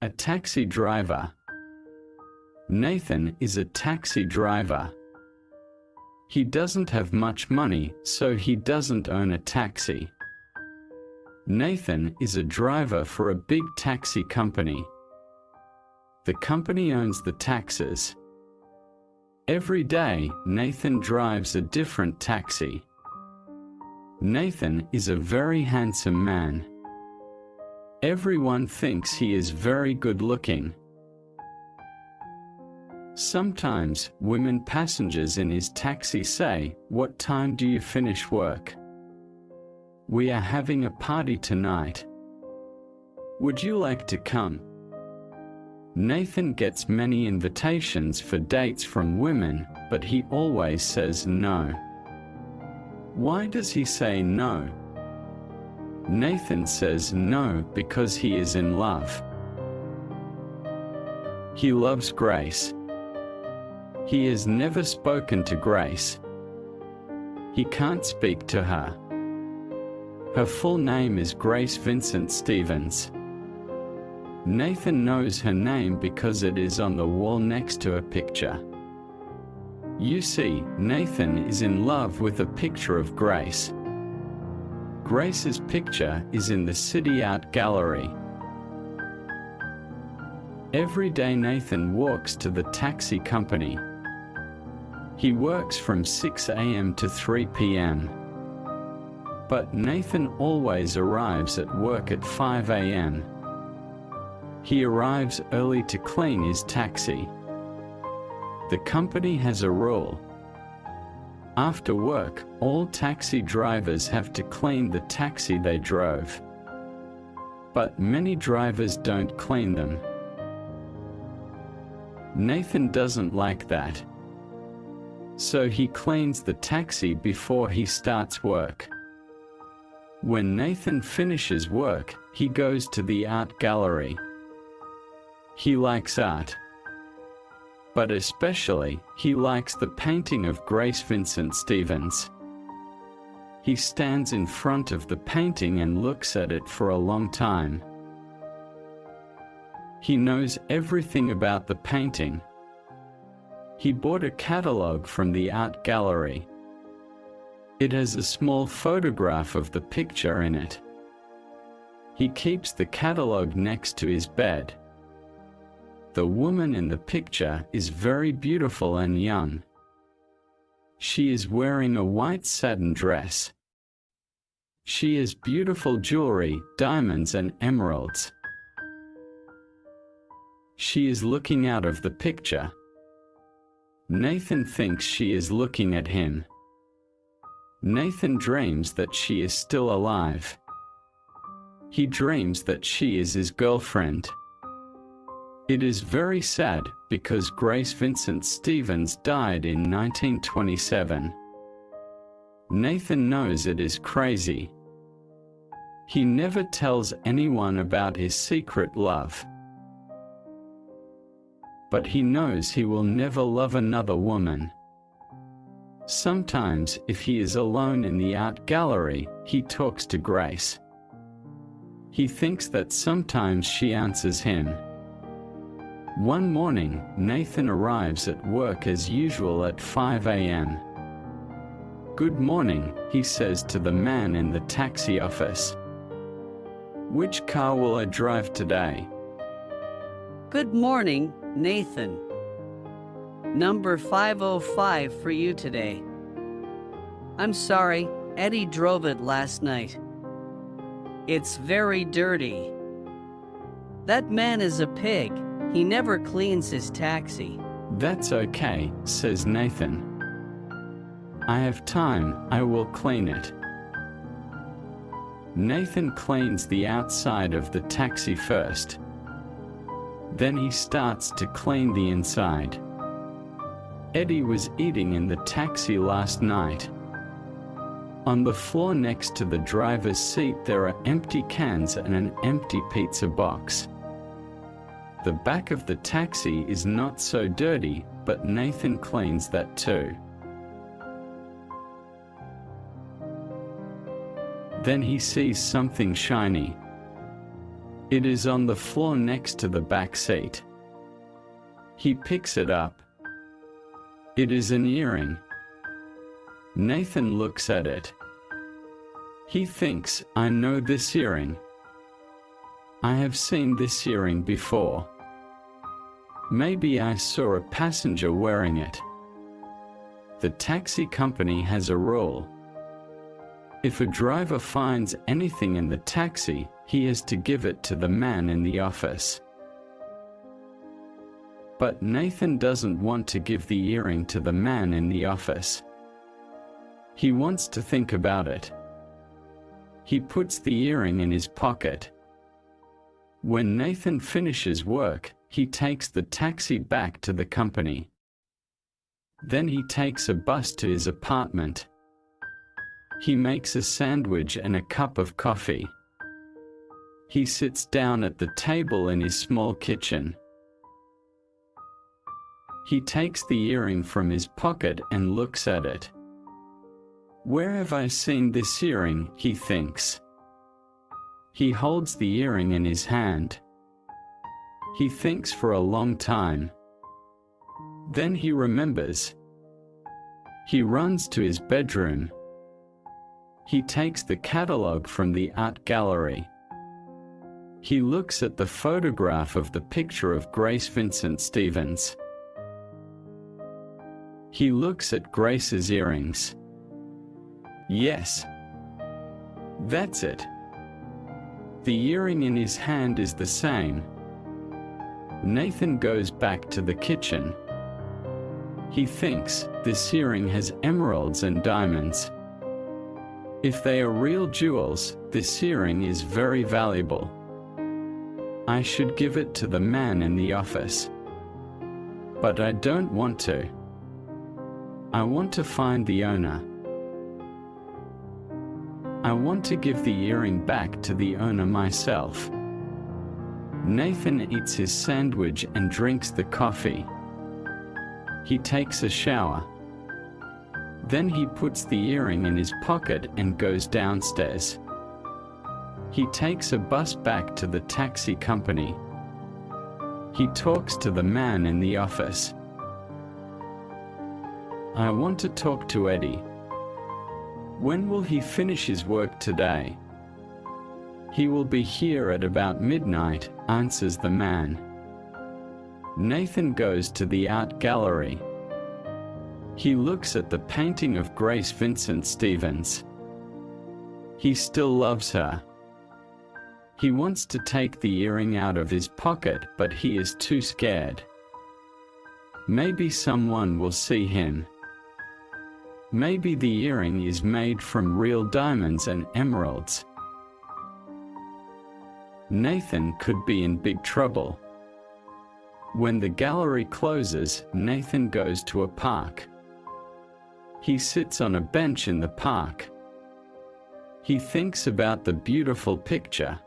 A taxi driver. Nathan is a taxi driver. He doesn't have much money, so he doesn't own a taxi. Nathan is a driver for a big taxi company. The company owns the taxis. Every day, Nathan drives a different taxi. Nathan is a very handsome man. Everyone thinks he is very good looking. Sometimes, women passengers in his taxi say, "What time do you finish work? We are having a party tonight. Would you like to come?" Nathan gets many invitations for dates from women, but he always says no. Why does he say no? Nathan says no because he is in love. He loves Grace. He has never spoken to Grace. He can't speak to her. Her full name is Grace Vincent Stevens. Nathan knows her name because it is on the wall next to a picture. You see, Nathan is in love with a picture of Grace. Grace's picture is in the City Art Gallery. Every day Nathan walks to the taxi company. He works from 6 a.m. to 3 p.m. But Nathan always arrives at work at 5 a.m. He arrives early to clean his taxi. The company has a rule. After work, all taxi drivers have to clean the taxi they drove. But many drivers don't clean them. Nathan doesn't like that. So he cleans the taxi before he starts work. When Nathan finishes work, he goes to the art gallery. He likes art. But especially, he likes the painting of Grace Vincent Stevens. He stands in front of the painting and looks at it for a long time. He knows everything about the painting. He bought a catalog from the art gallery. It has a small photograph of the picture in it. He keeps the catalog next to his bed. The woman in the picture is very beautiful and young. She is wearing a white satin dress. She has beautiful jewelry, diamonds and emeralds. She is looking out of the picture. Nathan thinks she is looking at him. Nathan dreams that she is still alive. He dreams that she is his girlfriend. It is very sad because Grace Vincent Stevens died in 1927. Nathan knows it is crazy. He never tells anyone about his secret love. But he knows he will never love another woman. Sometimes, if he is alone in the art gallery, he talks to Grace. He thinks that sometimes she answers him. One morning, Nathan arrives at work as usual at 5 a.m. "Good morning," he says to the man in the taxi office. "Which car will I drive today?" Good morning, Nathan. Number 505 for you today. I'm sorry, Eddie drove it last night. It's very dirty. That man is a pig. He never cleans his taxi. "That's okay," says Nathan. "I have time, I will clean it." Nathan cleans the outside of the taxi first. Then he starts to clean the inside. Eddie was eating in the taxi last night. On the floor next to the driver's seat there are empty cans and an empty pizza box. The back of the taxi is not so dirty, but Nathan cleans that too. Then he sees something shiny. It is on the floor next to the back seat. He picks it up. It is an earring. Nathan looks at it. He thinks, I know this earring. I have seen this earring before. Maybe I saw a passenger wearing it. The taxi company has a rule. If a driver finds anything in the taxi, he is to give it to the man in the office. But Nathan doesn't want to give the earring to the man in the office. He wants to think about it. He puts the earring in his pocket. When Nathan finishes work, he takes the taxi back to the company. Then he takes a bus to his apartment. He makes a sandwich and a cup of coffee. He sits down at the table in his small kitchen. He takes the earring from his pocket and looks at it. Where have I seen this earring, he thinks. He holds the earring in his hand. He thinks for a long time. Then he remembers. He runs to his bedroom. He takes the catalog from the art gallery. He looks at the photograph of the picture of Grace Vincent Stevens. He looks at Grace's earrings. Yes. That's it. The earring in his hand is the same. Nathan goes back to the kitchen. He thinks, this earring has emeralds and diamonds. If they are real jewels, this earring is very valuable. I should give it to the man in the office. But I don't want to. I want to find the owner. I want to give the earring back to the owner myself. Nathan eats his sandwich and drinks the coffee. He takes a shower. Then he puts the earring in his pocket and goes downstairs. He takes a bus back to the taxi company. He talks to the man in the office. I want to talk to Eddie. When will he finish his work today? He will be here at about midnight, answers the man. Nathan goes to the art gallery. He looks at the painting of Grace Vincent Stevens. He still loves her. He wants to take the earring out of his pocket, but he is too scared. Maybe someone will see him. Maybe the earring is made from real diamonds and emeralds. Nathan could be in big trouble. When the gallery closes, Nathan goes to a park. He sits on a bench in the park. He thinks about the beautiful picture.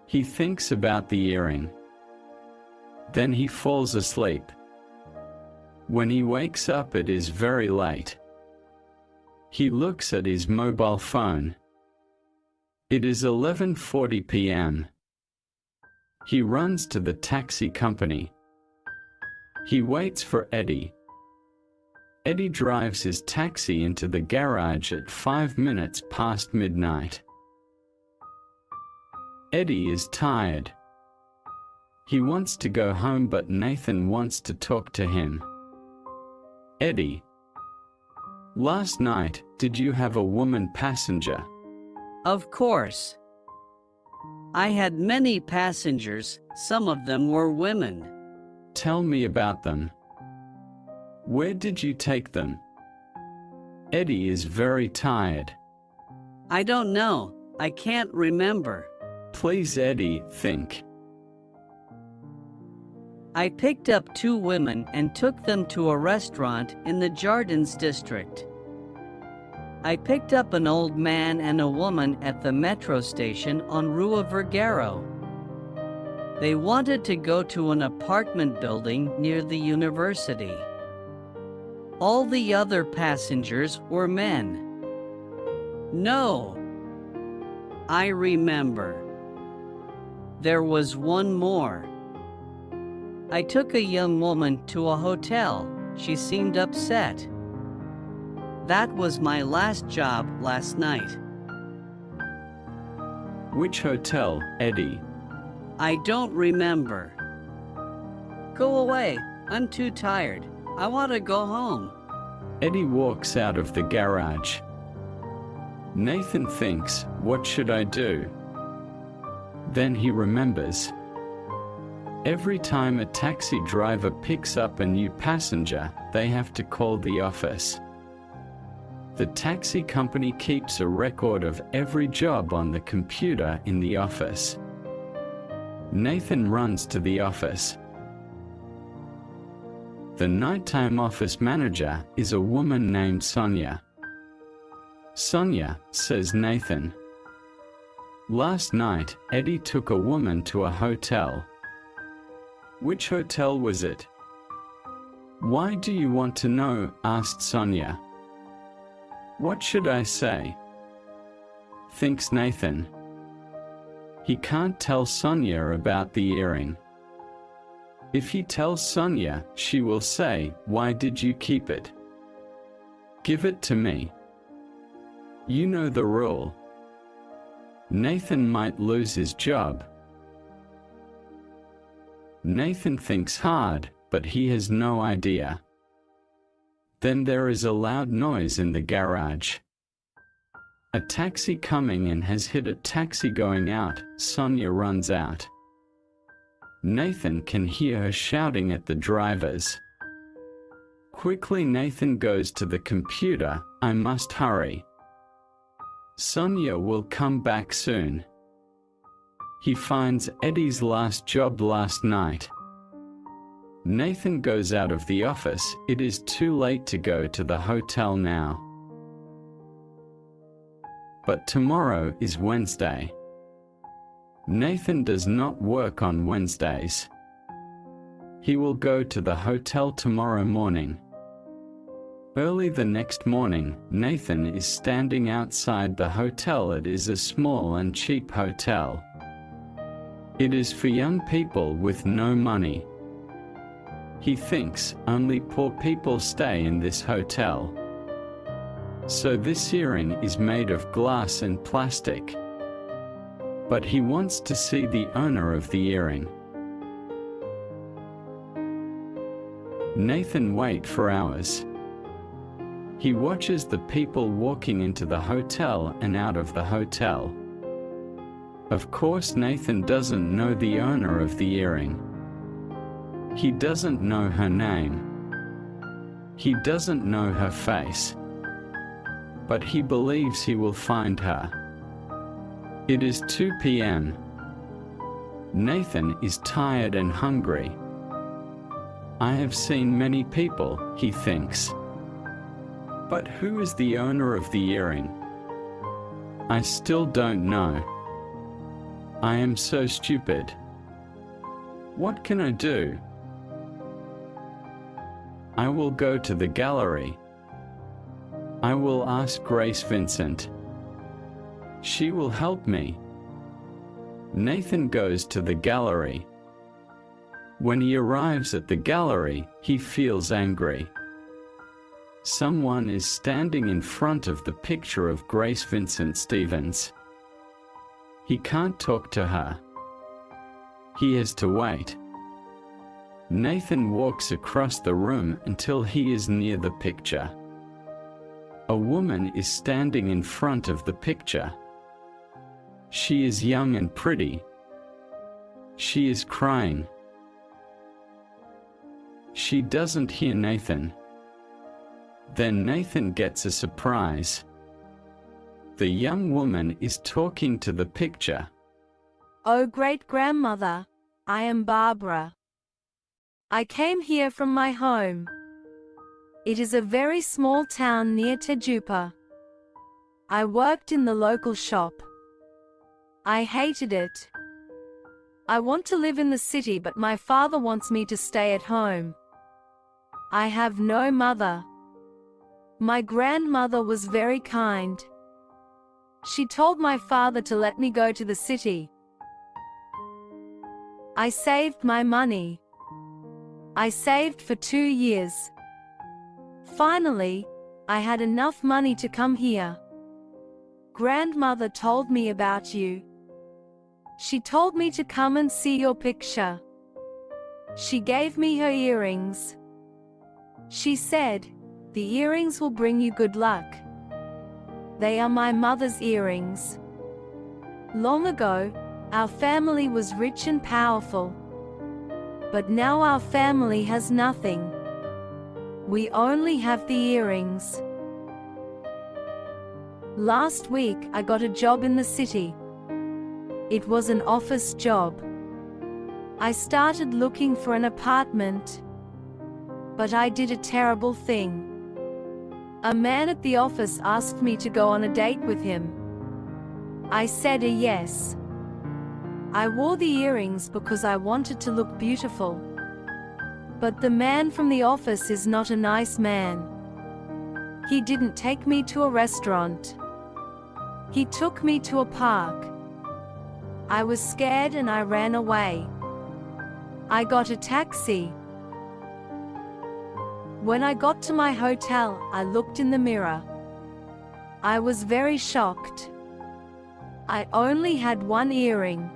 He thinks about the earring. Then he falls asleep. When he wakes up, it is very late. He looks at his mobile phone. It is 11:40 p.m. He runs to the taxi company. He waits for Eddie. Eddie drives his taxi into the garage at 5 minutes past midnight. Eddie is tired. He wants to go home, but Nathan wants to talk to him. Eddie, last night, did you have a woman passenger? Of course. I had many passengers, some of them were women. Tell me about them. Where did you take them? Eddie is very tired. I don't know, I can't remember. Please, Eddie, think. I picked up 2 women and took them to a restaurant in the Jardins district. I picked up an old man and a woman at the metro station on Rua Vergara. They wanted to go to an apartment building near the university. All the other passengers were men. No. I remember. There was one more. I took a young woman to a hotel. She seemed upset. That was my last job last night. Which hotel, Eddie? I don't remember. Go away, I'm too tired. I want to go home. Eddie walks out of the garage. Nathan thinks, what should I do? Then he remembers. Every time a taxi driver picks up a new passenger, they have to call the office. The taxi company keeps a record of every job on the computer in the office. Nathan runs to the office. The nighttime office manager is a woman named Sonia. Sonia, says Nathan. Last night, Eddie took a woman to a hotel. Which hotel was it? Why do you want to know? Asked Sonia. What should I say? Thinks Nathan. He can't tell Sonia about the earring. If he tells Sonia, she will say, why did you keep it? Give it to me. You know the rule. Nathan might lose his job. Nathan thinks hard, but he has no idea. Then there is a loud noise in the garage. A taxi coming in has hit a taxi going out. Sonia runs out. Nathan can hear her shouting at the drivers. Quickly Nathan goes to the computer. I must hurry. Sonia will come back soon. He finds Eddie's last job last night. Nathan goes out of the office. It is too late to go to the hotel now. But tomorrow is Wednesday. Nathan does not work on Wednesdays. He will go to the hotel tomorrow morning. Early the next morning, Nathan is standing outside the hotel. It is a small and cheap hotel. It is for young people with no money. He thinks only poor people stay in this hotel. So this earring is made of glass and plastic. But he wants to see the owner of the earring. Nathan waits for hours. He watches the people walking into the hotel and out of the hotel. Of course, Nathan doesn't know the owner of the earring. He doesn't know her name. He doesn't know her face. But he believes he will find her. It is 2 p.m. Nathan is tired and hungry. I have seen many people, he thinks. But who is the owner of the earring? I still don't know. I am so stupid. What can I do? I will go to the gallery. I will ask Grace Vincent. She will help me. Nathan goes to the gallery. When he arrives at the gallery, he feels angry. Someone is standing in front of the picture of Grace Vincent Stevens. He can't talk to her. He has to wait. Nathan walks across the room until he is near the picture. A woman is standing in front of the picture. She is young and pretty. She is crying. She doesn't hear Nathan. Then Nathan gets a surprise. The young woman is talking to the picture. Oh, great-grandmother, I am Barbara. I came here from my home. It is a very small town near Tejupa. I worked in the local shop. I hated it. I want to live in the city, but my father wants me to stay at home. I have no mother. My grandmother was very kind. She told my father to let me go to the city. I saved my money. I saved for 2 years. Finally, I had enough money to come here. Grandmother told me about you. She told me to come and see your picture. She gave me her earrings. She said, "The earrings will bring you good luck." They are my mother's earrings. Long ago, our family was rich and powerful. But now our family has nothing. We only have the earrings. Last week, I got a job in the city. It was an office job. I started looking for an apartment. But I did a terrible thing. A man at the office asked me to go on a date with him. I said a yes. I wore the earrings because I wanted to look beautiful. But the man from the office is not a nice man. He didn't take me to a restaurant. He took me to a park. I was scared and I ran away. I got a taxi. When I got to my hotel, I looked in the mirror. I was very shocked. I only had one earring.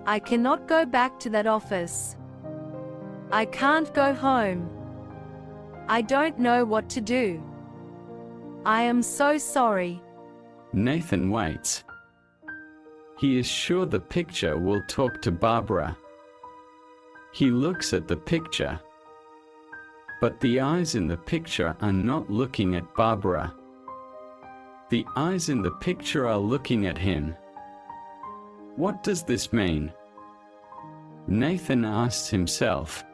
I cannot go back to that office. I can't go home. I don't know what to do. I am so sorry. Nathan waits. He is sure the picture will talk to Barbara. He looks at the picture. But the eyes in the picture are not looking at Barbara. The eyes in the picture are looking at him. What does this mean? Nathan asks himself.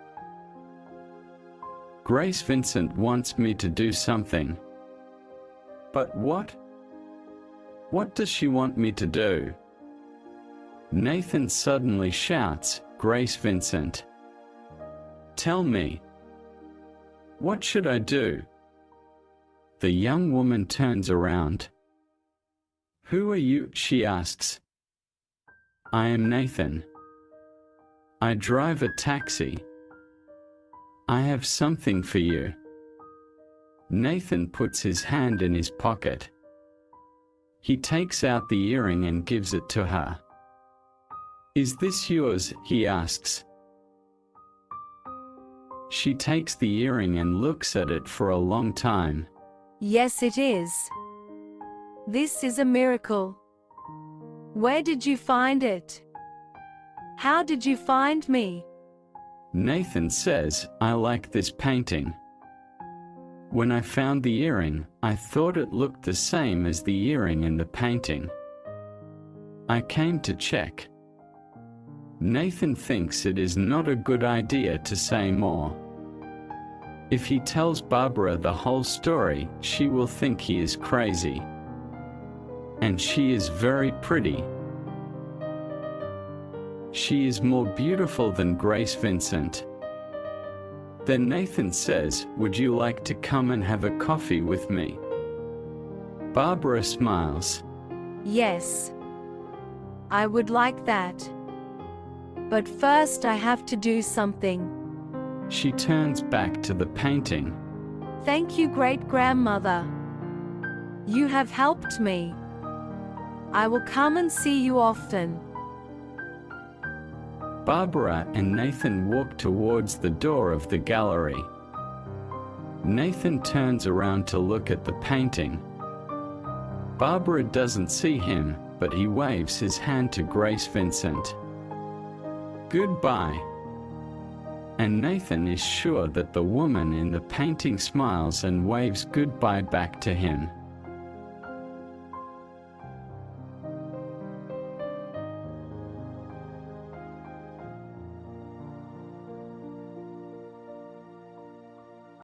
Grace Vincent wants me to do something. But what? What does she want me to do? Nathan suddenly shouts, "Grace Vincent! Tell me. What should I do?" The young woman turns around. "Who are you?" she asks. "I am Nathan. I drive a taxi. I have something for you." Nathan puts his hand in his pocket. He takes out the earring and gives it to her. "Is this yours?" he asks. She takes the earring and looks at it for a long time. Yes, it is. This is a miracle. Where did you find it? How did you find me? Nathan says, "I like this painting. When I found the earring, I thought it looked the same as the earring in the painting. I came to check." Nathan thinks it is not a good idea to say more. If he tells Barbara the whole story, she will think he is crazy. And she is very pretty. She is more beautiful than Grace Vincent. Then Nathan says, "Would you like to come and have a coffee with me?" Barbara smiles. Yes. I would like that. But first I have to do something. She turns back to the painting. Thank you, great-grandmother. You have helped me. I will come and see you often. Barbara and Nathan walk towards the door of the gallery. Nathan turns around to look at the painting. Barbara doesn't see him, but he waves his hand to Grace Vincent. "Goodbye." And Nathan is sure that the woman in the painting smiles and waves goodbye back to him.